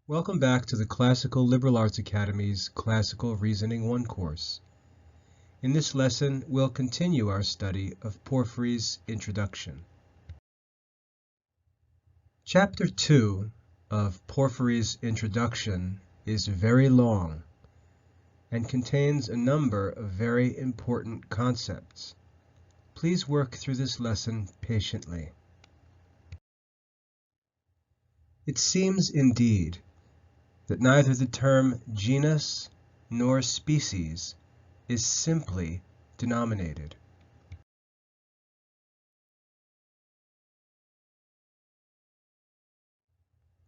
Welcome back to the Classical Liberal Arts Academy's Classical Reasoning 1 course. In this lesson, we'll continue our study of Porphyry's Introduction. Chapter 2 of Porphyry's Introduction is very long and contains a number of very important concepts. Please work through this lesson patiently. It seems indeed that neither the term genus nor species is simply denominated.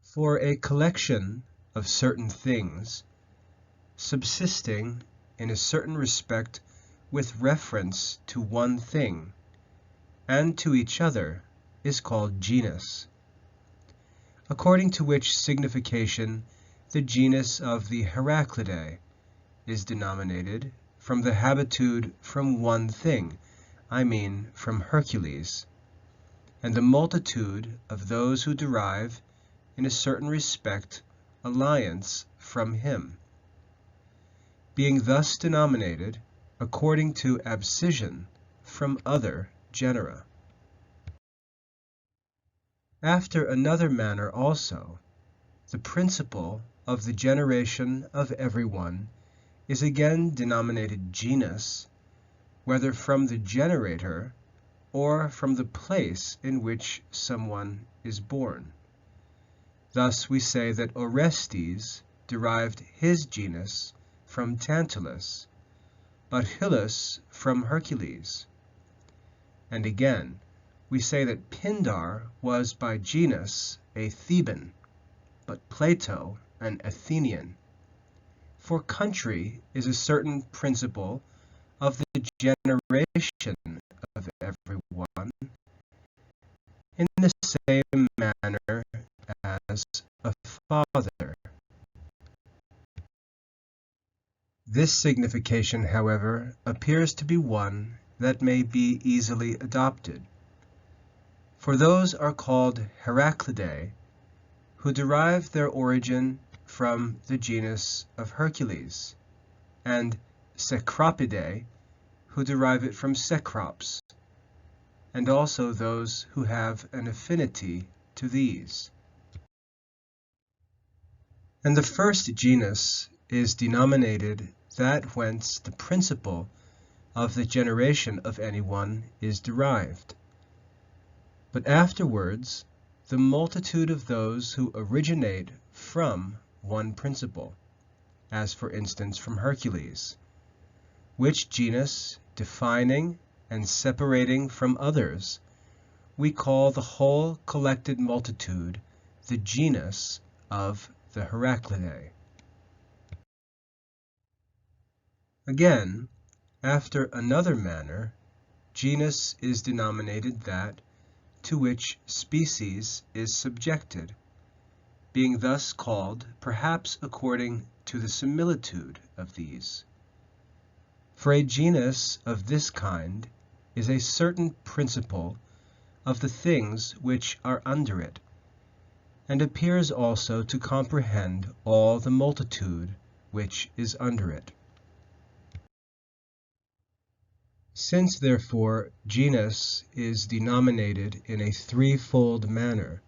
For a collection of certain things subsisting in a certain respect with reference to one thing and to each other is called genus, according to which signification the genus of the Heraclidae is denominated from the habitude from one thing, I mean from Hercules, and the multitude of those who derive, in a certain respect, alliance from him, being thus denominated, according to abscission, from other genera. After another manner also, the principle of the generation of everyone is again denominated genus, whether from the generator or from the place in which someone is born. Thus we say that Orestes derived his genus from Tantalus, but Hyllus from Hercules. And again, we say that Pindar was by genus a Theban, but Plato an Athenian. For country is a certain principle of the generation of everyone in the same manner as a father. This signification, however, appears to be one that may be easily adopted. For those are called Heraclidae, who derive their origin from the genus of Hercules, and Cecropidae, who derive it from Cecrops, and also those who have an affinity to these. And the first genus is denominated that whence the principle of the generation of anyone is derived. But afterwards, the multitude of those who originate from one principle, as for instance from Hercules, which genus, defining and separating from others, we call the whole collected multitude the genus of the Heraclidae. Again, after another manner, genus is denominated that to which species is subjected, being thus called perhaps according to the similitude of these. For a genus of this kind is a certain principle of the things which are under it, and appears also to comprehend all the multitude which is under it. Since, therefore, genus is denominated in a threefold manner,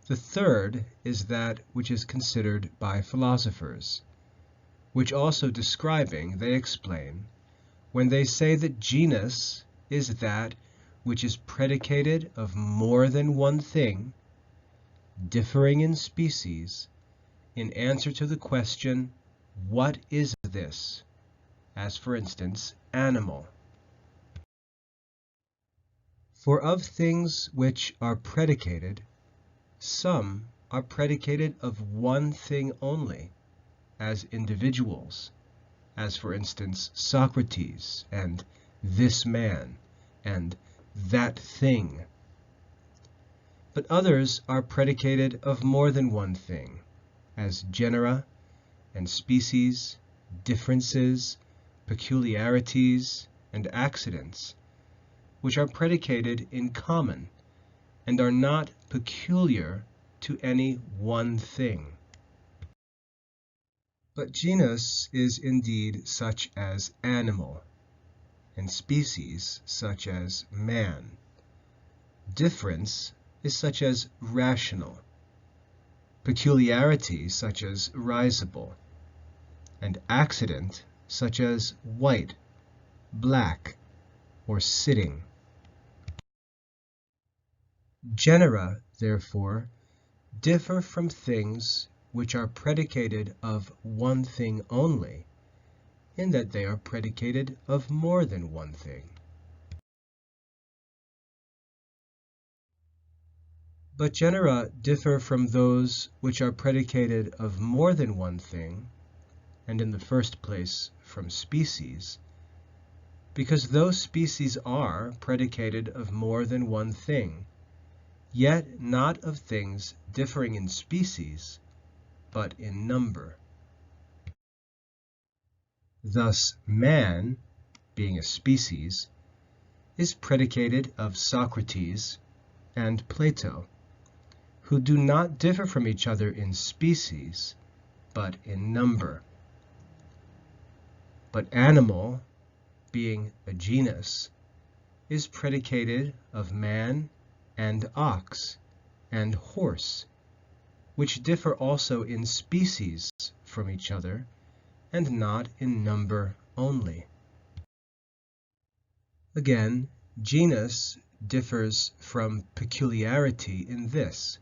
the third is that which is considered by philosophers, which also describing they explain, when they say that genus is that which is predicated of more than one thing, differing in species, in answer to the question, what is this? As for instance, animal. For of things which are predicated, some are predicated of one thing only, as individuals, as for instance Socrates, and this man, and that thing. But others are predicated of more than one thing, as genera and species, differences, peculiarities, and accidents, which are predicated in common, and are not peculiar to any one thing. But genus is indeed such as animal, and species such as man. Difference is such as rational, peculiarity such as risible, and accident such as white, black, or sitting. Genera, therefore, differ from things which are predicated of one thing only, in that they are predicated of more than one thing. But genera differ from those which are predicated of more than one thing, and in the first place from species, because those species are predicated of more than one thing, yet not of things differing in species, but in number. Thus man, being a species, is predicated of Socrates and Plato, who do not differ from each other in species, but in number. But animal, being a genus, is predicated of man and ox and horse, which differ also in species from each other, and not in number only. Again, genus differs from peculiarity in this,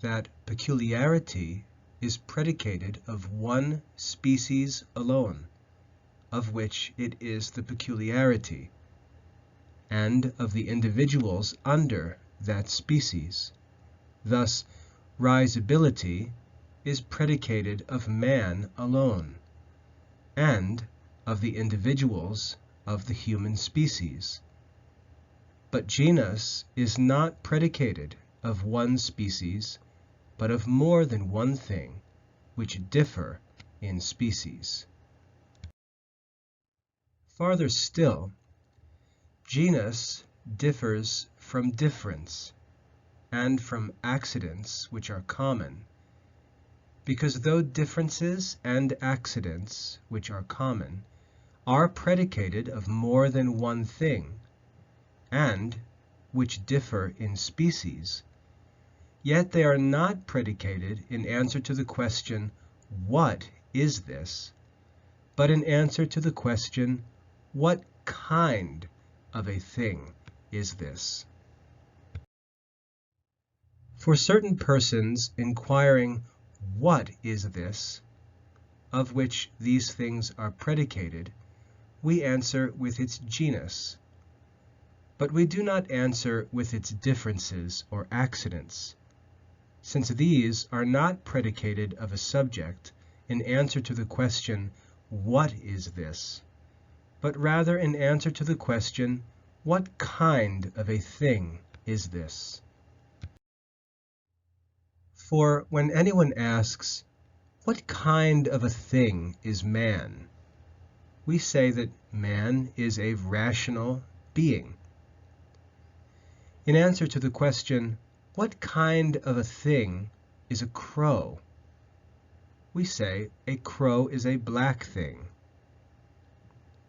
that peculiarity is predicated of one species alone, of which it is the peculiarity, and of the individuals under that species. Thus, risibility is predicated of man alone, and of the individuals of the human species. But genus is not predicated of one species, but of more than one thing, which differ in species. Farther still, genus differs from difference, and from accidents which are common, because though differences and accidents which are common are predicated of more than one thing, and which differ in species, yet they are not predicated in answer to the question, what is this? But in answer to the question, what kind of a thing is this? For certain persons inquiring, what is this, of which these things are predicated, we answer with its genus. But we do not answer with its differences or accidents, since these are not predicated of a subject in answer to the question, what is this? But rather in answer to the question, what kind of a thing is this? For when anyone asks, what kind of a thing is man? We say that man is a rational being. In answer to the question, what kind of a thing is a crow? We say a crow is a black thing.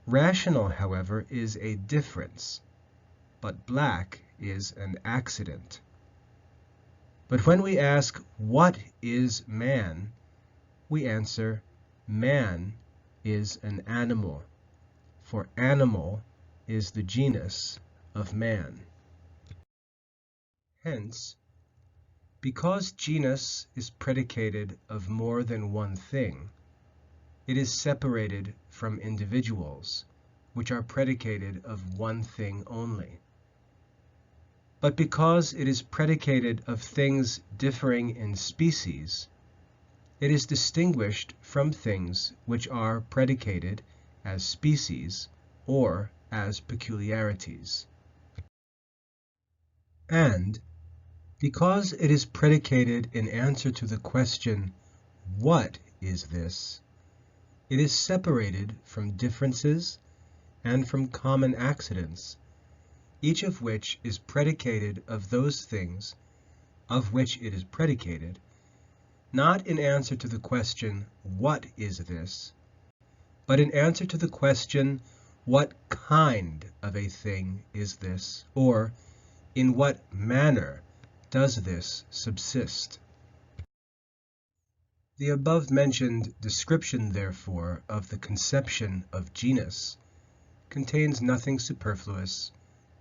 Rational, however, is a difference, but black is an accident. But when we ask, what is man? We answer, man is an animal, for animal is the genus of man. Hence, because genus is predicated of more than one thing, it is separated from individuals, which are predicated of one thing only. But because it is predicated of things differing in species, it is distinguished from things which are predicated as species or as peculiarities. And because it is predicated in answer to the question, what is this? It is separated from differences and from common accidents, each of which is predicated of those things of which it is predicated, not in answer to the question, what is this, but in answer to the question, what kind of a thing is this, or in what manner does this subsist? The above-mentioned description, therefore, of the conception of genus contains nothing superfluous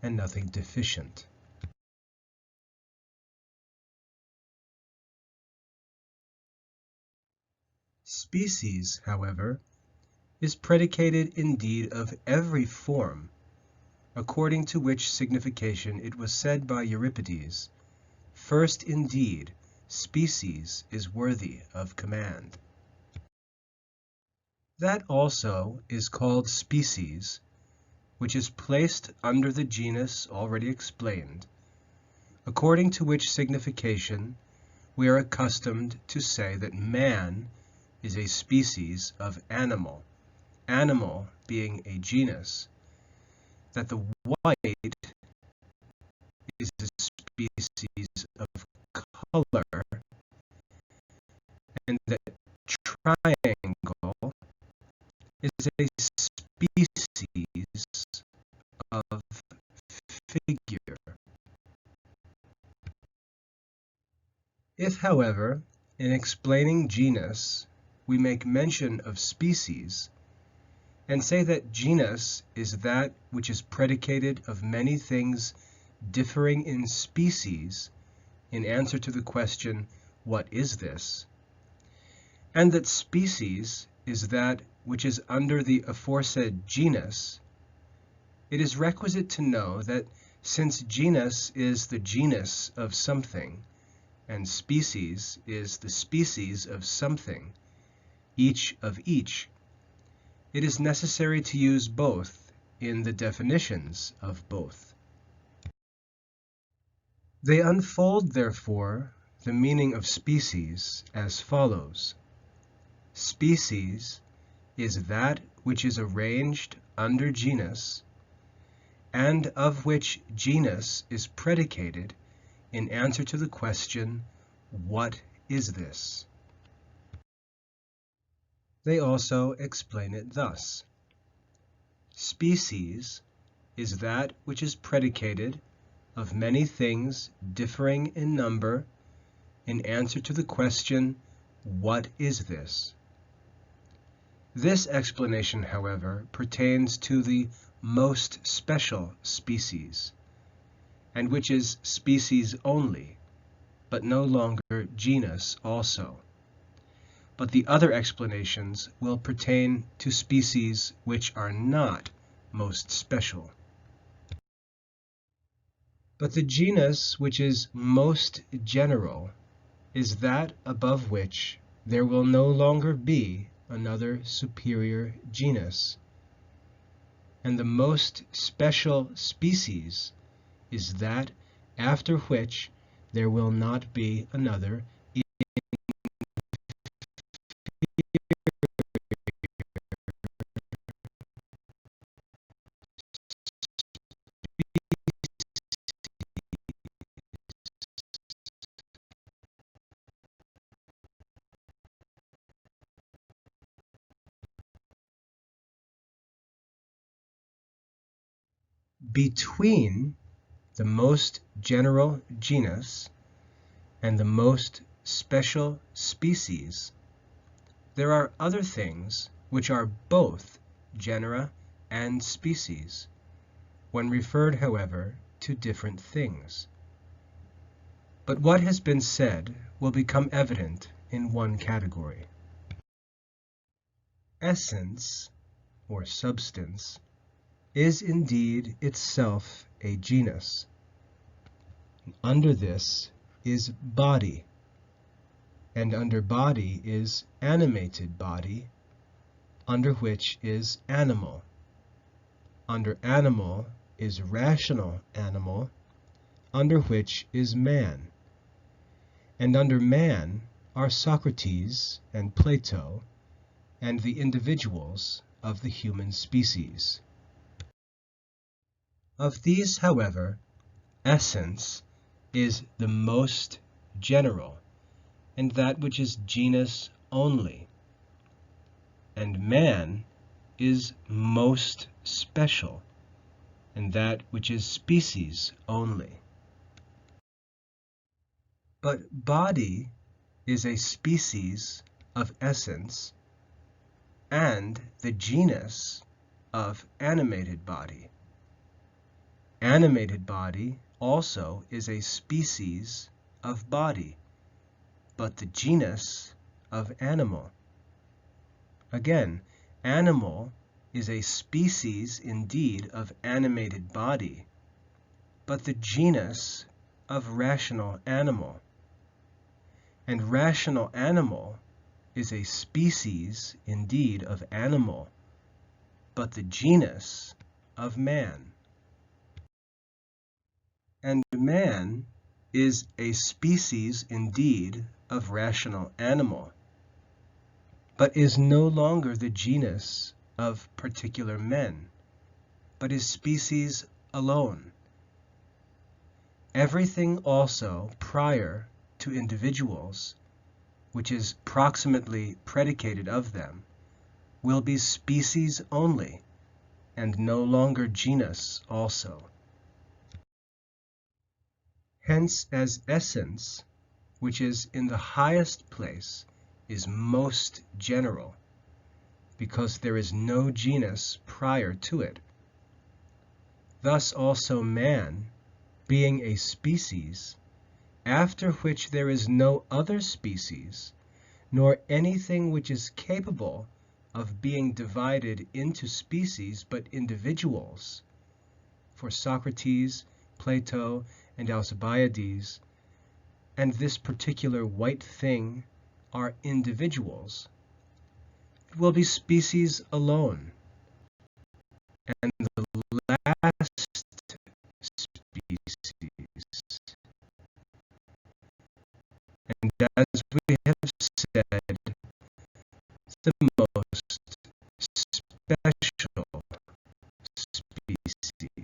and nothing deficient. Species, however, is predicated indeed of every form, according to which signification it was said by Euripides, "First indeed, species is worthy of command." That also is called species, which is placed under the genus already explained, according to which signification we are accustomed to say that man is a species of animal, animal being a genus, that the white is a species of color, and that triangle is a species of figure. If, however, in explaining genus, we make mention of species, and say that genus is that which is predicated of many things differing in species, in answer to the question, what is this? And that species is that which is under the aforesaid genus, it is requisite to know that since genus is the genus of something, and species is the species of something, each of each, it is necessary to use both in the definitions of both. They unfold, therefore, the meaning of species as follows. Species is that which is arranged under genus, and of which genus is predicated in answer to the question, what is this? They also explain it thus. Species is that which is predicated of many things differing in number in answer to the question, what is this? This explanation, however, pertains to the most special species, and which is species only, but no longer genus also. But the other explanations will pertain to species which are not most special. But the genus which is most general is that above which there will no longer be another superior genus, and the most special species is that after which there will not be another between the most general genus and the most special species. There are other things which are both genera and species, when referred, however, to different things. But what has been said will become evident in one category. Essence, or substance, is indeed itself a genus. Under this is body, and under body is animated body, under which is animal. Under animal is rational animal, under which is man. And under man are Socrates and Plato and the individuals of the human species. Of these, however, essence is the most general, and that which is genus only. And man is most special, and that which is species only. But body is a species of essence and the genus of animated body. Animated body also is a species of body, but the genus of animal. Again, animal is a species indeed of animated body, but the genus of rational animal. And rational animal is a species indeed of animal, but the genus of man. And man is a species indeed of rational animal, but is no longer the genus of particular men, but is species alone. Everything also prior to individuals, which is proximately predicated of them, will be species only, and no longer genus also. Hence, as essence, which is in the highest place, is most general, because there is no genus prior to it. Thus also man, being a species, after which there is no other species, nor anything which is capable of being divided into species but individuals. For Socrates, Plato, and Alcibiades, and this particular white thing are individuals. It will be species alone, and the last species. And as we have said, the most special species.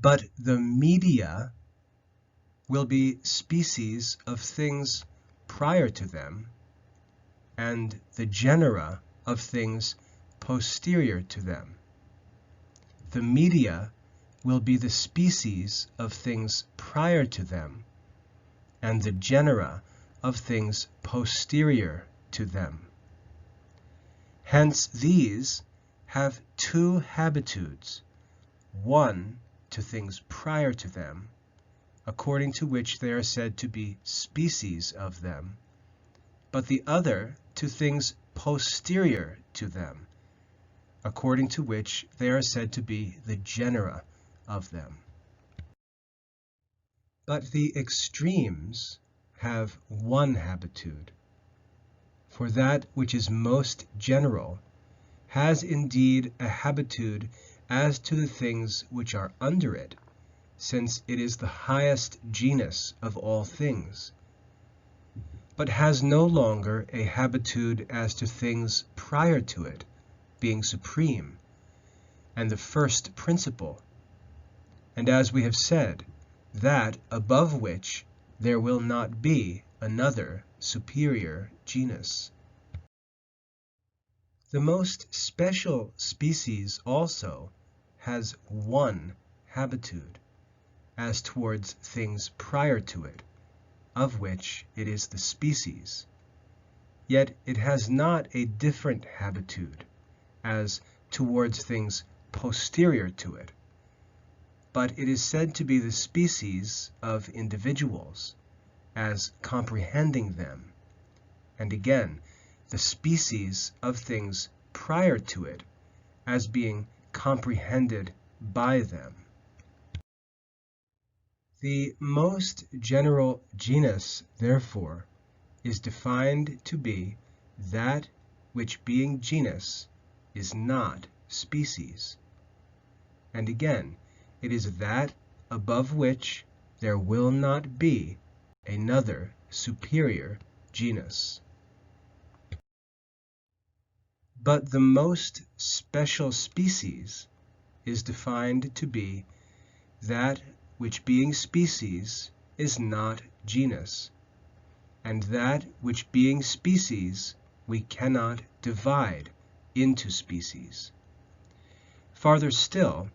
But the media will be species of things prior to them, and the genera of things posterior to them. The media will be the species of things prior to them, and the genera of things posterior to them. Hence these have two habitudes, one to things prior to them, according to which they are said to be species of them, but the other to things posterior to them, according to which they are said to be the genera of them. But the extremes have one habitude. for that which is most general has indeed a habitude as to the things which are under it, since it is the highest genus of all things, but has no longer a habitude as to things prior to it, being supreme, and the first principle, and as we have said, that above which there will not be another superior genus. The most special species also has one habitude, as towards things prior to it, of which it is the species, yet it has not a different habitude, as towards things posterior to it, but it is said to be the species of individuals, as comprehending them, and again, the species of things prior to it, as being comprehended by them. The most general genus, therefore, is defined to be that which being genus is not species. And again, it is that above which there will not be another superior genus. But the most special species is defined to be that which being species is not genus, and that which being species we cannot divide into species. Farther still,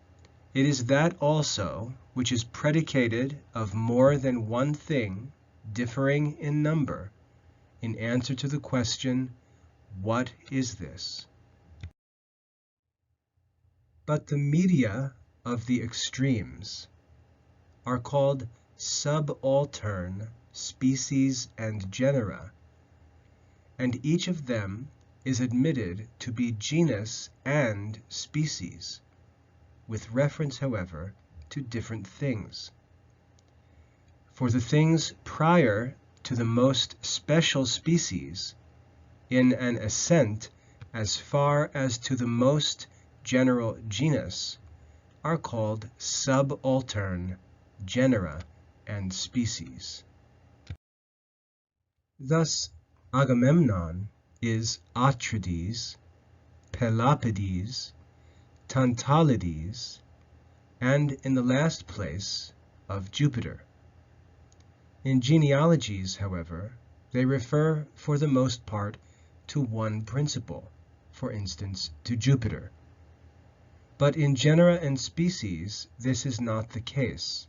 it is that also which is predicated of more than one thing differing in number, in answer to the question, what is this? But the media of the extremes are called subaltern species and genera, and each of them is admitted to be genus and species, with reference, however, to different things. For the things prior to the most special species, in an ascent as far as to the most general genus, are called subaltern genera and species. Thus, Agamemnon is Atrides, Pelopides, Tantalides, and in the last place of Jupiter. In genealogies, however, they refer for the most part to one principle, for instance, to Jupiter. But in genera and species, this is not the case.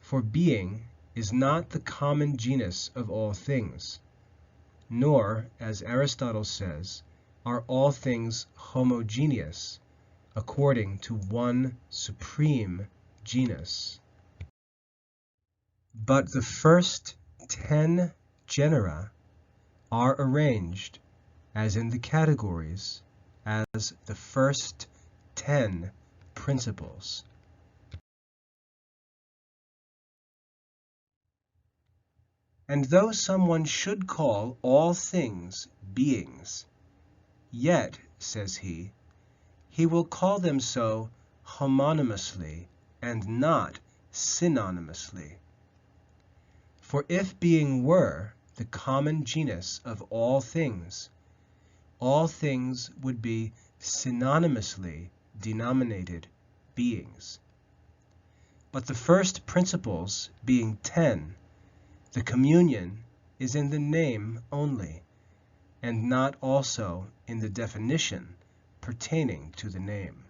For being is not the common genus of all things, nor, as Aristotle says, are all things homogeneous, according to one supreme genus. But the first 10 genera are arranged, as in the categories, as the first 10 principles. And though someone should call all things beings, yet, says he will call them so homonymously and not synonymously. For if being were the common genus of all things would be synonymously denominated beings. But the first principles being 10, the communion is in the name only, and not also in the definition pertaining to the name.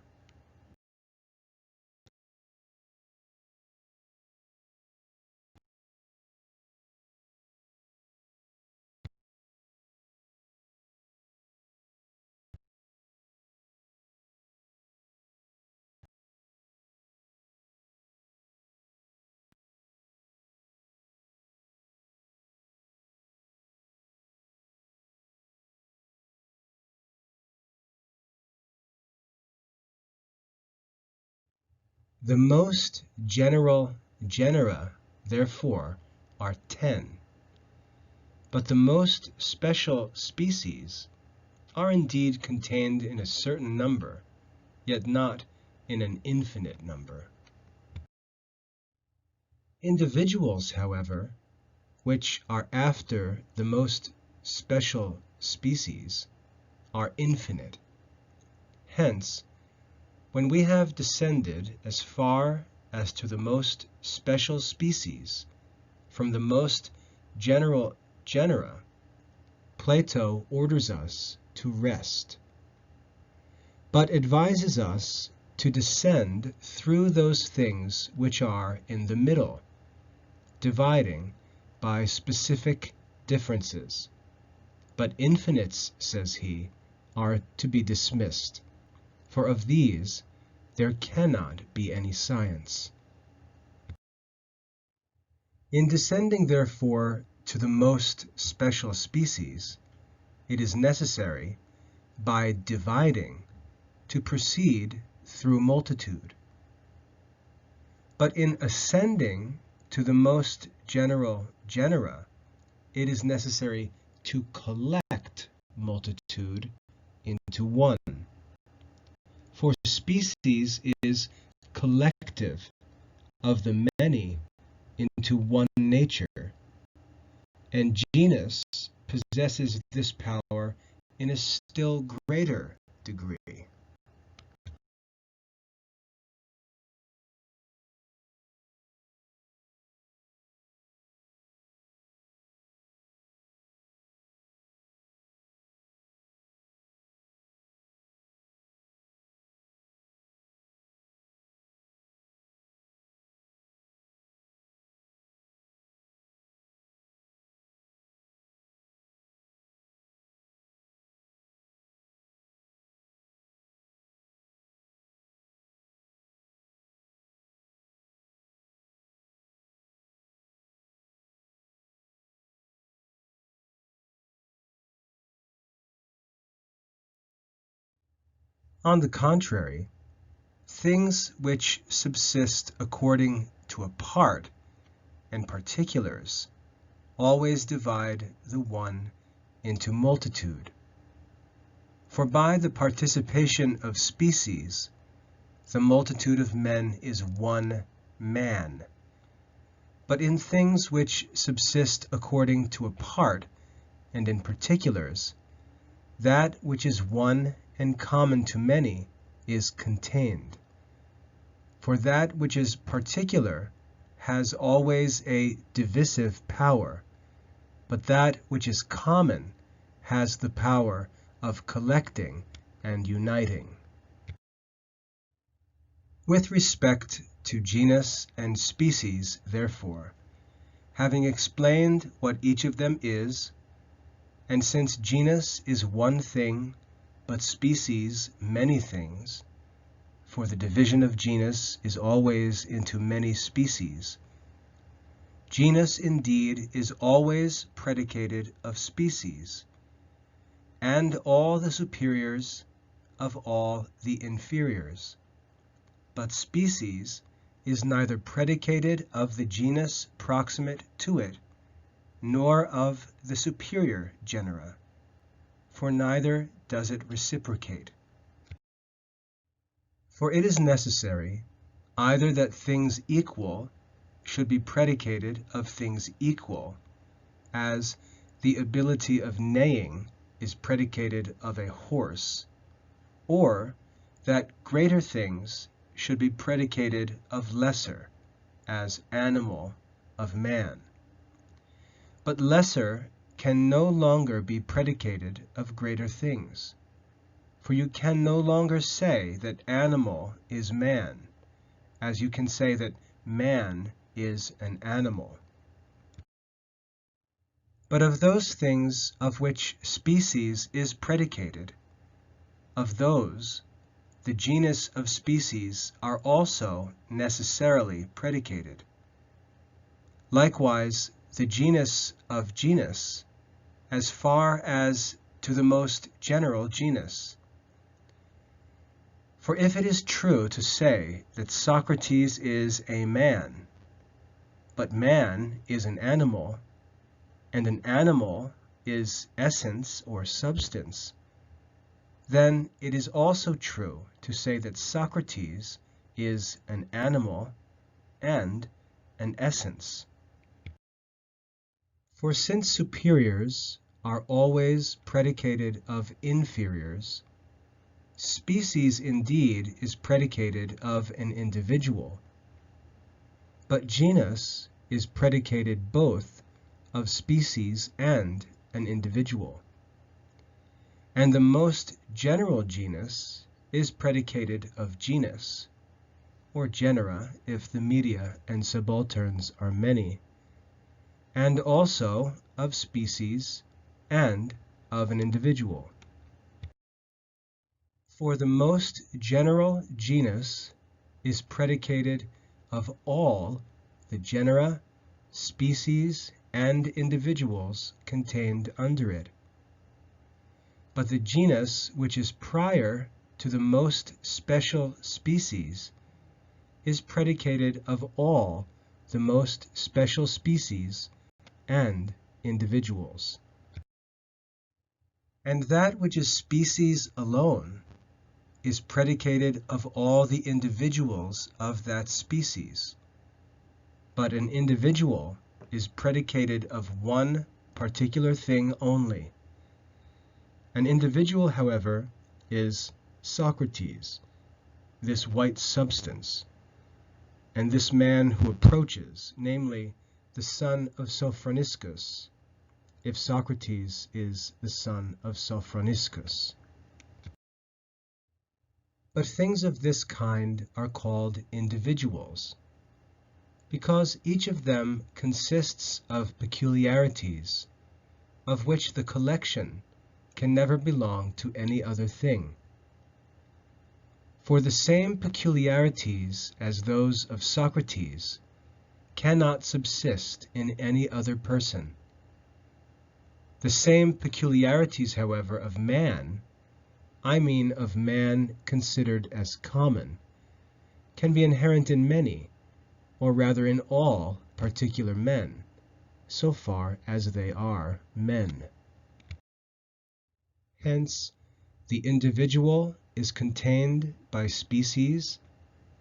The most general genera, therefore, are 10, But the most special species are indeed contained in a certain number, yet not in an infinite number. Individuals, however, which are after the most special species, are infinite. Hence, when we have descended as far as to the most special species from the most general genera, Plato orders us to rest, but advises us to descend through those things which are in the middle, dividing by specific differences. But infinites, says he, are to be dismissed, for of these there cannot be any science. In descending, therefore, to the most special species, it is necessary, by dividing, to proceed through multitude. But in ascending to the most general genera, it is necessary to collect multitude into one. For species is collective of the many into one nature, and genus possesses this power in a still greater degree. On the contrary, things which subsist according to a part and particulars always divide the one into multitude. For by the participation of species, the multitude of men is one man. But in things which subsist according to a part and in particulars, that which is one and common to many is contained. For that which is particular has always a divisive power, but that which is common has the power of collecting and uniting. With respect to genus and species, therefore, having explained what each of them is, and since genus is one thing, but species many things, for the division of genus is always into many species, genus indeed is always predicated of species, and all the superiors of all the inferiors. But species is neither predicated of the genus proximate to it, nor of the superior genera, for neither does it reciprocate. For it is necessary either that things equal should be predicated of things equal, as the ability of neighing is predicated of a horse, or that greater things should be predicated of lesser, as animal of man. But lesser can no longer be predicated of greater things, for you can no longer say that animal is man, as you can say that man is an animal. But of those things of which species is predicated, of those the genus of species are also necessarily predicated. Likewise, the genus of genus, as far as to the most general genus. For if it is true to say that Socrates is a man, but man is an animal, and an animal is essence or substance, then it is also true to say that Socrates is an animal and an essence. For since superiors are always predicated of inferiors, species indeed is predicated of an individual, but genus is predicated both of species and an individual. And the most general genus is predicated of genus, or genera if the media and subalterns are many, and also of species and of an individual. For the most general genus is predicated of all the genera, species, and individuals contained under it. But the genus which is prior to the most special species is predicated of all the most special species and individuals. And that which is species alone is predicated of all the individuals of that species. But an individual is predicated of one particular thing only. An individual, however, is Socrates, this white substance, and this man who approaches, namely, the son of Sophroniscus, if Socrates is the son of Sophroniscus. But things of this kind are called individuals, because each of them consists of peculiarities, of which the collection can never belong to any other thing. For the same peculiarities as those of Socrates cannot subsist in any other person. The same peculiarities, however, of man, I mean of man considered as common, can be inherent in many, or rather in all particular men, so far as they are men. Hence, the individual is contained by species,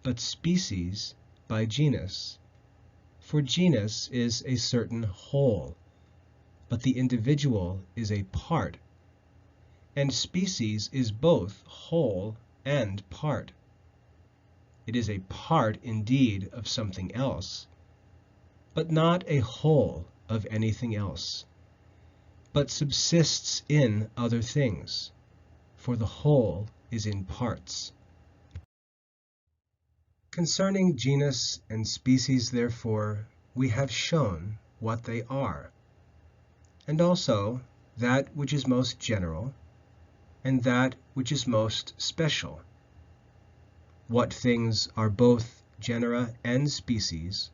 but species by genus. For genus is a certain whole, but the individual is a part, and species is both whole and part. It is a part indeed of something else, but not a whole of anything else, but subsists in other things, for the whole is in parts. Concerning genus and species, therefore, we have shown what they are, and also that which is most general, and that which is most special, what things are both genera and species,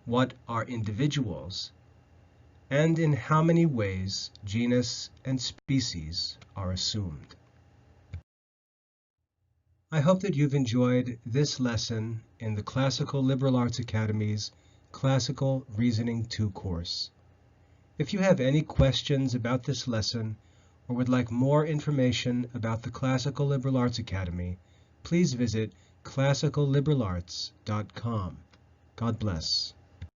what are individuals, and in how many ways genus and species are assumed. I hope that you've enjoyed this lesson in the Classical Liberal Arts Academy's Classical Reasoning 2 course. If you have any questions about this lesson or would like more information about the Classical Liberal Arts Academy, please visit classicalliberalarts.com. God bless.